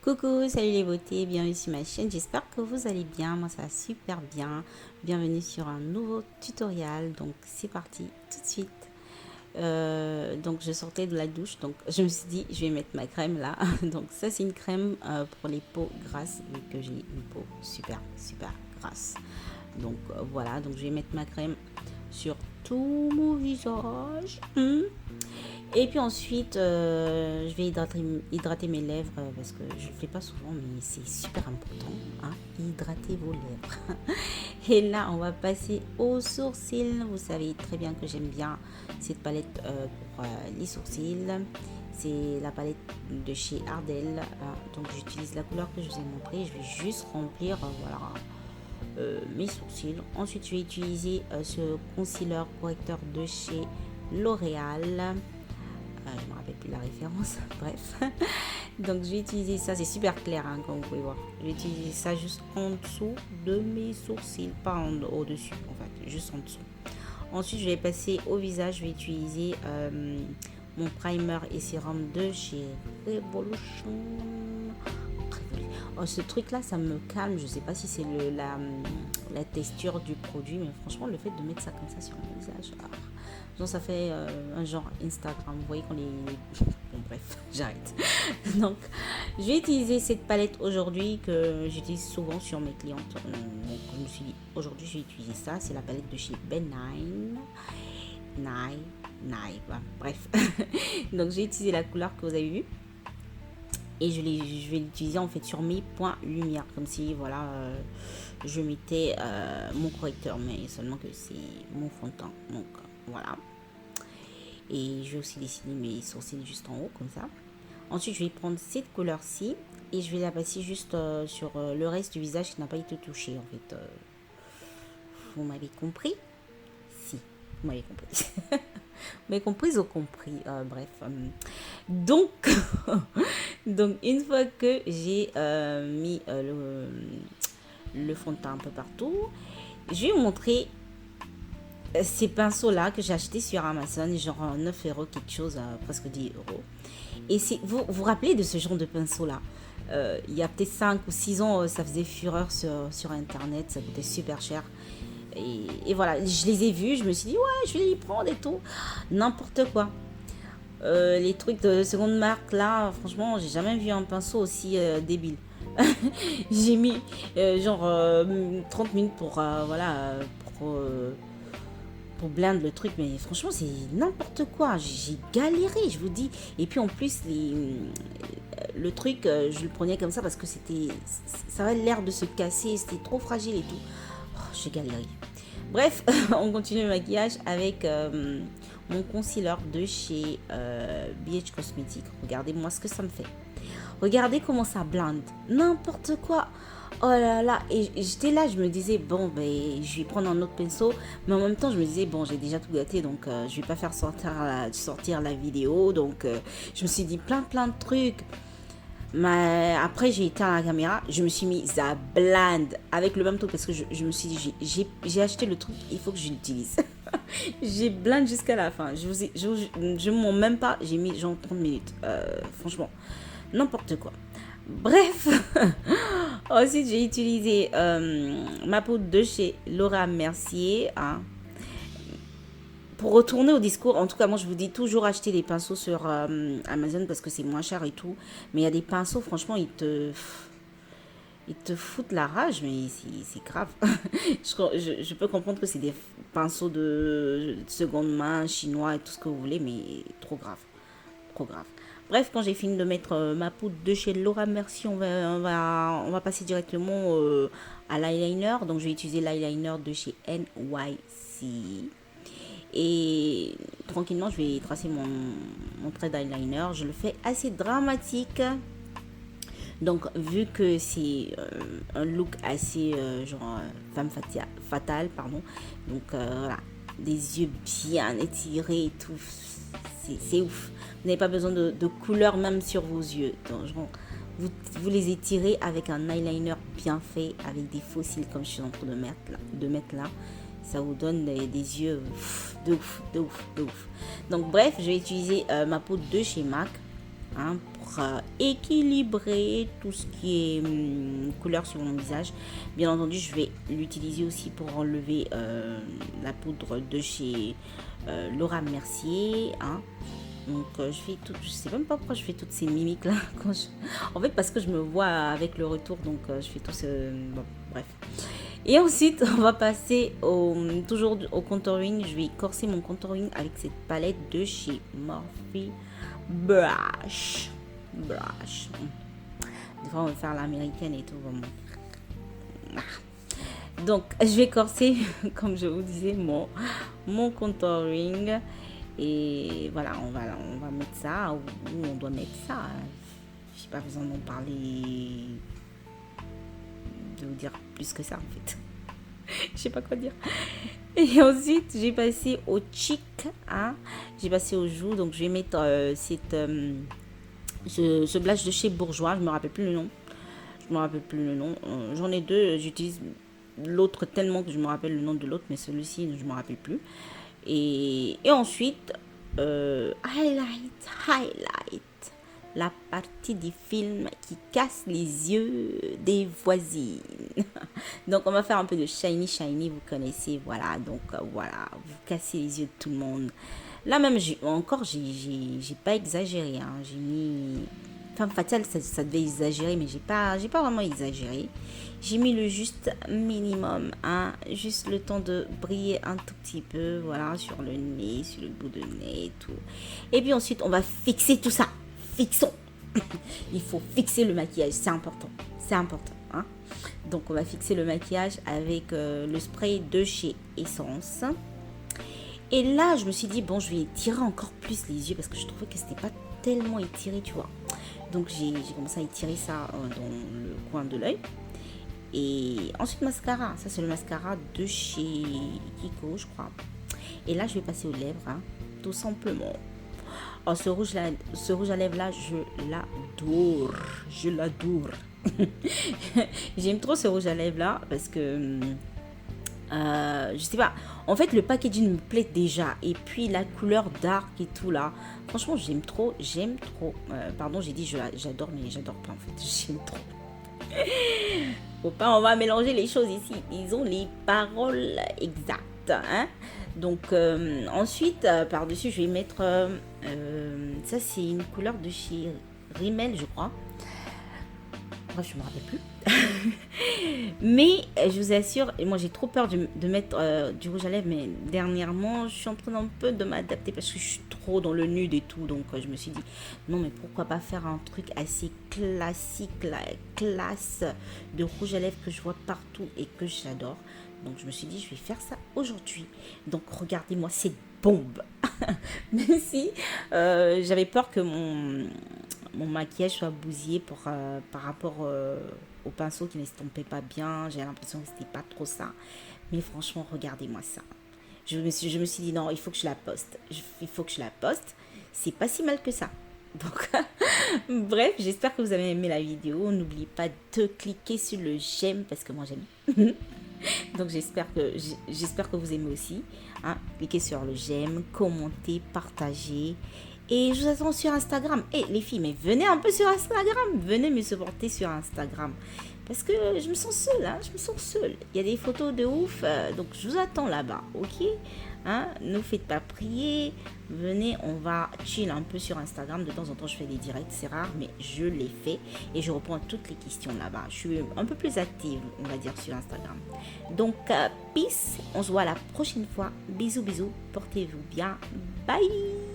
Coucou, salut les beautés, bienvenue sur ma chaîne, j'espère que vous allez bien, moi ça va super bien. Bienvenue sur un nouveau tutoriel, donc c'est parti tout de suite. Donc je sortais de la douche, donc je me suis dit je vais mettre ma crème là. Donc ça c'est une crème pour les peaux grasses, vu que j'ai une peau super grasse. Donc voilà, donc je vais mettre ma crème sur tout mon visage. Et puis ensuite, je vais hydrater mes lèvres parce que je ne le fais pas souvent, mais c'est super important. Hein, hydrater vos lèvres. Et là, on va passer aux sourcils. Vous savez très bien que j'aime bien cette palette pour les sourcils. C'est la palette de chez Ardell. Donc j'utilise la couleur que je vous ai montrée. Je vais juste remplir mes sourcils. Ensuite, je vais utiliser ce concealer correcteur de chez L'Oréal. Je ne me rappelle plus la référence, bref. Donc je vais utiliser ça, c'est super clair hein, comme vous pouvez voir. Je vais utiliser ça juste en dessous de mes sourcils, pas au-dessus en fait, juste en dessous. Ensuite je vais passer au visage, je vais utiliser mon primer et sérum de chez Revolution. Oh, ce truc là ça me calme, je sais pas si c'est la texture du produit, mais franchement le fait de mettre ça comme ça sur mon visage, genre ça fait un genre Instagram, vous voyez qu'on est... Bon bref, j'arrête. Donc je vais utiliser cette palette aujourd'hui que j'utilise souvent sur mes clientes. Donc je me suis dit aujourd'hui je vais utiliser ça, c'est la palette de chez Ben 9. Bref. Donc j'ai utilisé la couleur que vous avez vue. Et je vais l'utiliser en fait sur mes points lumière, comme si voilà je mettais mon correcteur, mais seulement que c'est mon fond de teint. Donc voilà. Et je vais aussi dessiner mes sourcils juste en haut comme ça. Ensuite je vais prendre cette couleur-ci et je vais la passer juste sur le reste du visage qui n'a pas été touché en fait. Vous m'avez compris? Si, vous m'avez compris. Mais comprise ou compris, bref. Donc, donc, une fois que j'ai mis le fond de teint un peu partout, je vais vous montrer ces pinceaux-là que j'ai achetés sur Amazon, genre 9 euros quelque chose, presque 10 euros. Et vous vous rappelez de ce genre de pinceau-là? Il y a peut-être 5 ou 6 ans, ça faisait fureur sur Internet, ça coûtait super cher. Et voilà, je les ai vus, je me suis dit, ouais, je vais les prendre et tout. N'importe quoi. Les trucs de seconde marque, là, franchement, j'ai jamais vu un pinceau aussi débile. J'ai mis genre 30 minutes pour, voilà, pour blind le truc, mais franchement, c'est n'importe quoi. J'ai galéré, je vous dis. Et puis en plus, le truc, je le prenais comme ça parce que ça avait l'air de se casser, c'était trop fragile et tout. J'ai galéré. Bref, on continue le maquillage avec mon concealer de chez BH Cosmetics. Regardez-moi ce que ça me fait. Regardez comment ça blinde. N'importe quoi. Oh là là. Et j'étais là, je me disais, bon, ben, je vais prendre un autre pinceau. Mais en même temps, je me disais, bon, j'ai déjà tout gâté, donc je vais pas faire sortir la vidéo. Donc, je me suis dit plein de trucs. Mais après j'ai éteint la caméra, je me suis mis à blinde avec le même truc parce que je me suis dit j'ai acheté le truc, il faut que je l'utilise. J'ai blinde jusqu'à la fin. Je m'en même pas, j'ai mis genre 30 minutes. Franchement, n'importe quoi. Bref, ensuite j'ai utilisé ma poudre de chez Laura Mercier. Hein. Pour retourner au discours, en tout cas, moi je vous dis toujours acheter des pinceaux sur Amazon parce que c'est moins cher et tout. Mais il y a des pinceaux, franchement, ils te foutent la rage, mais c'est grave. je peux comprendre que c'est des pinceaux de seconde main, chinois et tout ce que vous voulez, mais trop grave. Trop grave. Bref, quand j'ai fini de mettre ma poudre de chez Laura Mercier, on va passer directement à l'eyeliner. Donc je vais utiliser l'eyeliner de chez NYC. Et tranquillement, je vais tracer mon trait d'eyeliner. Je le fais assez dramatique. Donc, vu que c'est un look assez genre femme fatale, pardon. Donc, voilà. Des yeux bien étirés et tout. C'est ouf. Vous n'avez pas besoin de couleur même sur vos yeux. Donc, genre, vous les étirez avec un eyeliner bien fait, avec des faux cils comme je suis en train de mettre là. Ça vous donne des yeux de ouf. Donc bref, je vais utiliser ma poudre de chez MAC hein, pour équilibrer tout ce qui est couleur sur mon visage. Bien entendu, je vais l'utiliser aussi pour enlever la poudre de chez Laura Mercier. Hein. Donc je fais tout, je sais même pas pourquoi je fais toutes ces mimiques là. En fait, parce que je me vois avec le retour, donc je fais tout ce... Bon, bref. Et ensuite, on va passer toujours au contouring. Je vais corser mon contouring avec cette palette de chez Morphe Brush. Des fois, on va faire l'américaine et tout. Donc, je vais corser, comme je vous disais, mon contouring. Et voilà, on va mettre ça où on doit mettre ça. Je n'ai pas besoin d'en parler, de vous dire plus que ça en fait. Je sais pas quoi dire. Et ensuite, j'ai passé au cheek. Hein. J'ai passé aux joues. Donc, je vais mettre ce blush de chez Bourjois. Je me rappelle plus le nom. J'en ai deux. J'utilise l'autre tellement que je me rappelle le nom de l'autre. Mais celui-ci, je me rappelle plus. Et ensuite, highlight. La partie du film qui casse les yeux des voisines. Donc, on va faire un peu de shiny, vous connaissez, voilà. Donc, voilà, vous cassez les yeux de tout le monde. Là même, j'ai pas exagéré, hein. J'ai mis... Femme fatale, ça devait exagérer, mais j'ai pas vraiment exagéré. J'ai mis le juste minimum, hein, juste le temps de briller un tout petit peu, voilà, sur le nez, sur le bout de nez et tout. Et puis ensuite, on va fixer tout ça. Fixons. Il faut fixer le maquillage, c'est important. Hein. Donc, on va fixer le maquillage avec le spray de chez Essence. Et là, je me suis dit, bon, je vais étirer encore plus les yeux parce que je trouvais que c'était pas tellement étiré, tu vois. Donc, j'ai commencé à étirer ça dans le coin de l'œil. Et ensuite, mascara. Ça, c'est le mascara de chez Kiko, je crois. Et là, je vais passer aux lèvres, hein, tout simplement. Oh, ce rouge à lèvres là, je l'adore. J'aime trop ce rouge à lèvres là parce que je sais pas. En fait, le packaging me plaît déjà et puis la couleur dark et tout là. Franchement, j'aime trop. Pardon, j'ai dit j'adore, mais j'adore pas en fait. J'aime trop. Faut pas, on va mélanger les choses ici. Ils ont les paroles exactes, hein. Donc ensuite par-dessus je vais mettre ça c'est une couleur de chez Rimmel je crois. Bref, je me rappelle plus. Mais je vous assure, moi j'ai trop peur de mettre du rouge à lèvres, mais dernièrement je suis en train un peu de m'adapter parce que je suis trop dans le nude et tout, donc je me suis dit non mais pourquoi pas faire un truc assez classique, classe de rouge à lèvres que je vois partout et que j'adore. Donc je me suis dit je vais faire ça aujourd'hui. Donc regardez-moi cette bombe. Même si j'avais peur que mon maquillage soit bousillé par rapport au pinceau qui n'estompait pas bien. J'ai l'impression que c'était pas trop ça. Mais franchement, regardez-moi ça. Je me suis dit non, il faut que je la poste. C'est pas si mal que ça. Donc, bref, j'espère que vous avez aimé la vidéo. N'oubliez pas de cliquer sur le j'aime parce que moi j'aime. Donc j'espère que vous aimez aussi. Hein. Cliquez sur le j'aime, commentez, partagez. Et je vous attends sur Instagram. Et les filles, mais venez un peu sur Instagram. Venez me supporter sur Instagram. Parce que je me sens seule. Hein, Il y a des photos de ouf. Donc je vous attends là-bas. Ok, hein, ne faites pas prier. Venez, on va chill un peu sur Instagram. De temps en temps, je fais des directs. C'est rare, mais je les fais. Et je réponds à toutes les questions là-bas. Je suis un peu plus active, on va dire, sur Instagram. Donc, peace. On se voit la prochaine fois. Bisous. Portez-vous bien. Bye.